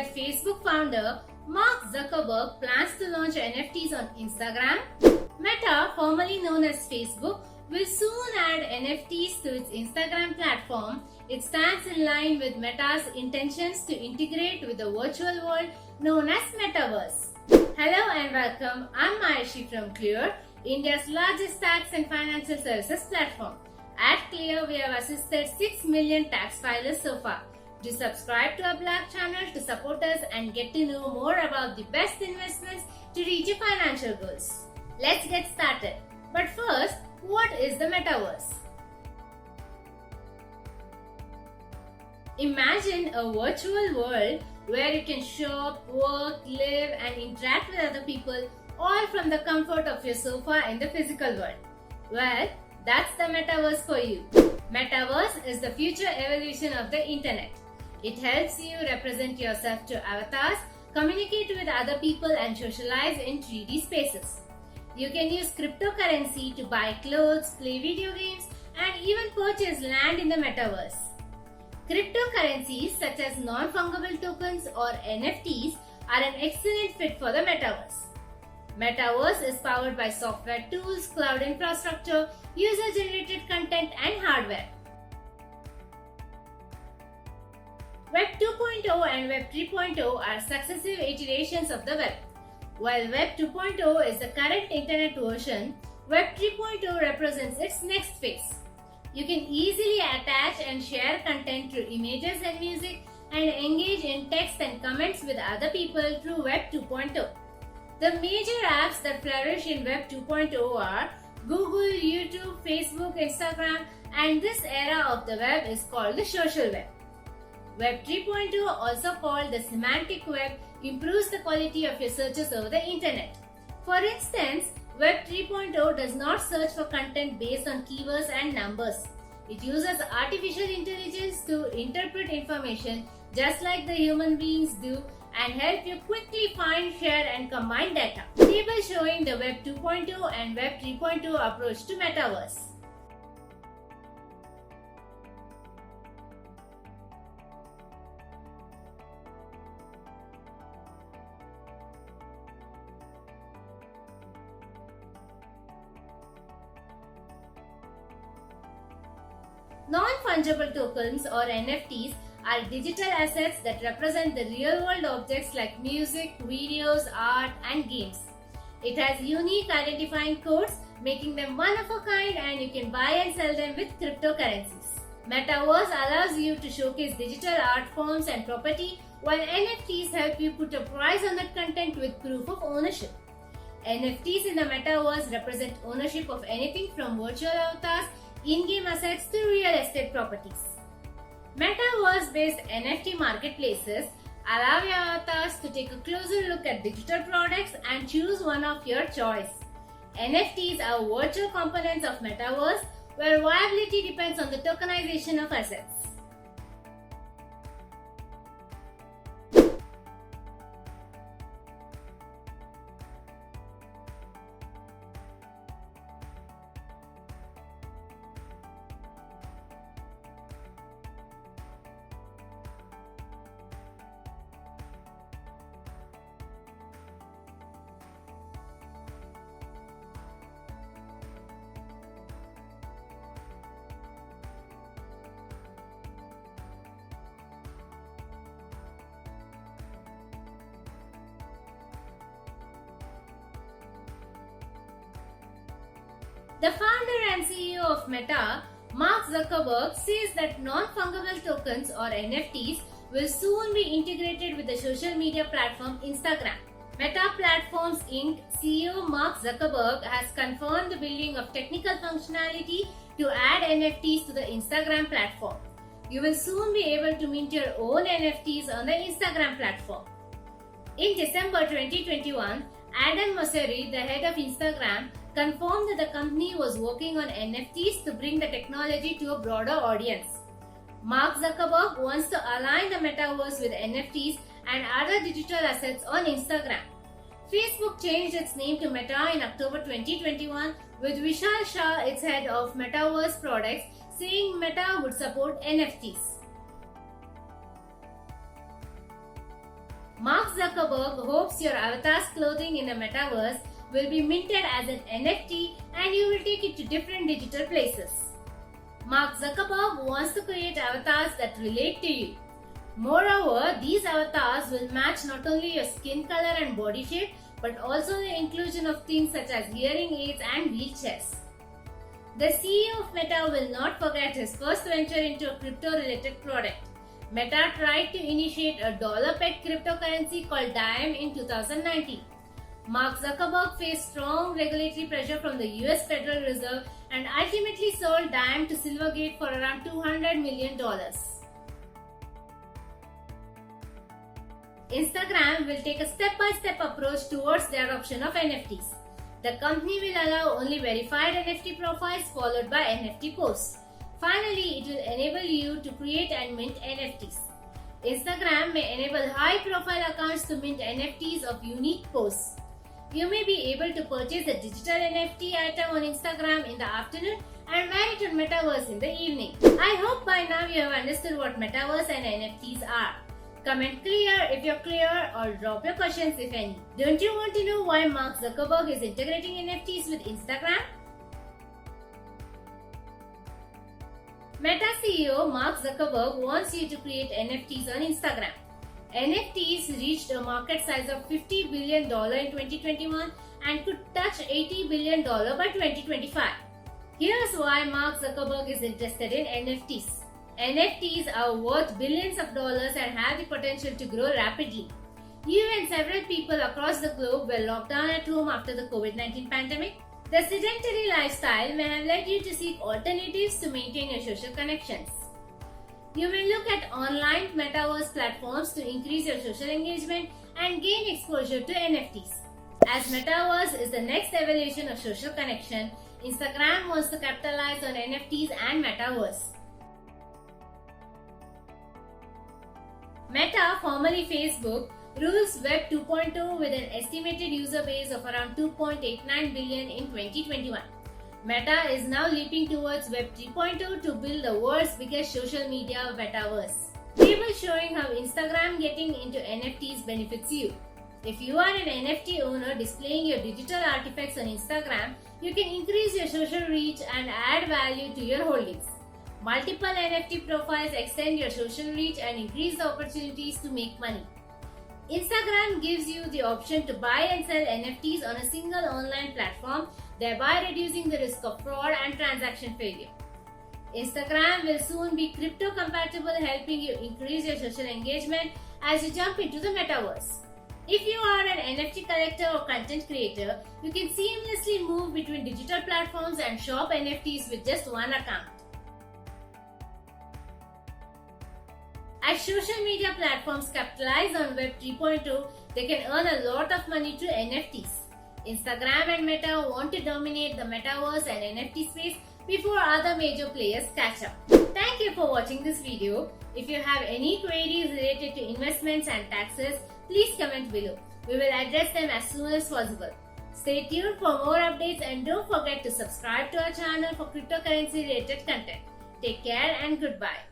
that Facebook founder Mark Zuckerberg plans to launch NFTs on Instagram. Meta, formerly known as Facebook, will soon add NFTs to its Instagram platform. It stands in line with Meta's intentions to integrate with the virtual world known as Metaverse. Hello and welcome. I'm Mayashi from Clear, India's largest tax and financial services platform. At Clear, we have assisted 6 million tax filers so far. Do subscribe to our blog channel to support us and get to know more about the best investments to reach your financial goals. Let's get started. But first, what is the Metaverse? Imagine a virtual world where you can shop, work, live and interact with other people all from the comfort of your sofa in the physical world. Well, that's the Metaverse for you. Metaverse is the future evolution of the internet. It helps you represent yourself to avatars, communicate with other people and socialize in 3D spaces. You can use cryptocurrency to buy clothes, play video games and even purchase land in the Metaverse. Cryptocurrencies such as non-fungible tokens or NFTs are an excellent fit for the Metaverse. Metaverse is powered by software tools, cloud infrastructure, user-generated content and hardware. Web 2.0 and Web 3.0 are successive iterations of the web. While Web 2.0 is the current internet version, Web 3.0 represents its next phase. You can easily attach and share content through images and music and engage in text and comments with other people through Web 2.0. The major apps that flourish in Web 2.0 are Google, YouTube, Facebook, Instagram, and this era of the web is called the social web. Web 3.0, also called the semantic web, improves the quality of your searches over the internet. For instance, Web 3.0 does not search for content based on keywords and numbers. It uses artificial intelligence to interpret information just like the human beings do and help you quickly find, share and combine data. Table showing the Web 2.0 and Web 3.0 approach to Metaverse. Non-fungible tokens or NFTs are digital assets that represent the real-world objects like music, videos, art, and games. It has unique identifying codes, making them one of a kind, and you can buy and sell them with cryptocurrencies. Metaverse allows you to showcase digital art forms and property, while NFTs help you put a price on that content with proof of ownership. NFTs in the Metaverse represent ownership of anything from virtual avatars, in-game assets to real estate properties. Metaverse-based NFT marketplaces allow your avatars to take a closer look at digital products and choose one of your choice. NFTs are virtual components of Metaverse where viability depends on the tokenization of assets. The founder and CEO of Meta, Mark Zuckerberg, says that non-fungible tokens or NFTs will soon be integrated with the social media platform Instagram. Meta Platforms Inc. CEO Mark Zuckerberg has confirmed the building of technical functionality to add NFTs to the Instagram platform. You will soon be able to mint your own NFTs on the Instagram platform. In December 2021, Adam Mosseri, the head of Instagram, confirmed that the company was working on NFTs to bring the technology to a broader audience. Mark Zuckerberg wants to align the metaverse with NFTs and other digital assets on Instagram. Facebook changed its name to Meta in October 2021, with Vishal Shah, its head of Metaverse products, saying Meta would support NFTs. Mark Zuckerberg hopes your avatar's clothing in the metaverse will be minted as an NFT and you will take it to different digital places. Mark Zuckerberg wants to create avatars that relate to you. Moreover, these avatars will match not only your skin color and body shape, but also the inclusion of things such as hearing aids and wheelchairs. The CEO of Meta will not forget his first venture into a crypto-related product. Meta tried to initiate a dollar-pegged cryptocurrency called Dime in 2019. Mark Zuckerberg faced strong regulatory pressure from the US Federal Reserve and ultimately sold Dime to Silvergate for around $200 million. Instagram will take a step-by-step approach towards the adoption of NFTs. The company will allow only verified NFT profiles followed by NFT posts. Finally, it will enable you to create and mint NFTs. Instagram may enable high-profile accounts to mint NFTs of unique posts. You may be able to purchase a digital NFT item on Instagram in the afternoon and wear it on Metaverse in the evening. I hope by now you have understood what Metaverse and NFTs are. Comment clear if you're clear or drop your questions if any. Don't you want to know why Mark Zuckerberg is integrating NFTs with Instagram? Meta CEO Mark Zuckerberg wants you to create NFTs on Instagram. NFTs reached a market size of $50 billion in 2021 and could touch $80 billion by 2025. Here's why Mark Zuckerberg is interested in NFTs. NFTs are worth billions of dollars and have the potential to grow rapidly. You and several people across the globe were locked down at home after the COVID-19 pandemic. The sedentary lifestyle may have led you to seek alternatives to maintain your social connections. You may look at online metaverse platforms to increase your social engagement and gain exposure to NFTs. As metaverse is the next evolution of social connection, Instagram wants to capitalize on NFTs and metaverse. Meta, formerly Facebook, rules Web 2.0 with an estimated user base of around 2.89 billion in 2021. Meta is now leaping towards Web 3.0 to build the world's biggest social media metaverse. Table showing how Instagram getting into NFTs benefits you. If you are an NFT owner displaying your digital artifacts on Instagram, you can increase your social reach and add value to your holdings. Multiple NFT profiles extend your social reach and increase the opportunities to make money. Instagram gives you the option to buy and sell NFTs on a single online platform, thereby reducing the risk of fraud and transaction failure. Instagram will soon be crypto compatible, helping you increase your social engagement as you jump into the metaverse. If you are an NFT collector or content creator, you can seamlessly move between digital platforms and shop NFTs with just one account. As social media platforms capitalize on Web 3.0, they can earn a lot of money through NFTs. Instagram and Meta want to dominate the metaverse and NFT space before other major players catch up. Thank you for watching this video. If you have any queries related to investments and taxes, please comment below. We will address them as soon as possible. Stay tuned for more updates and don't forget to subscribe to our channel for cryptocurrency related content. Take care and goodbye.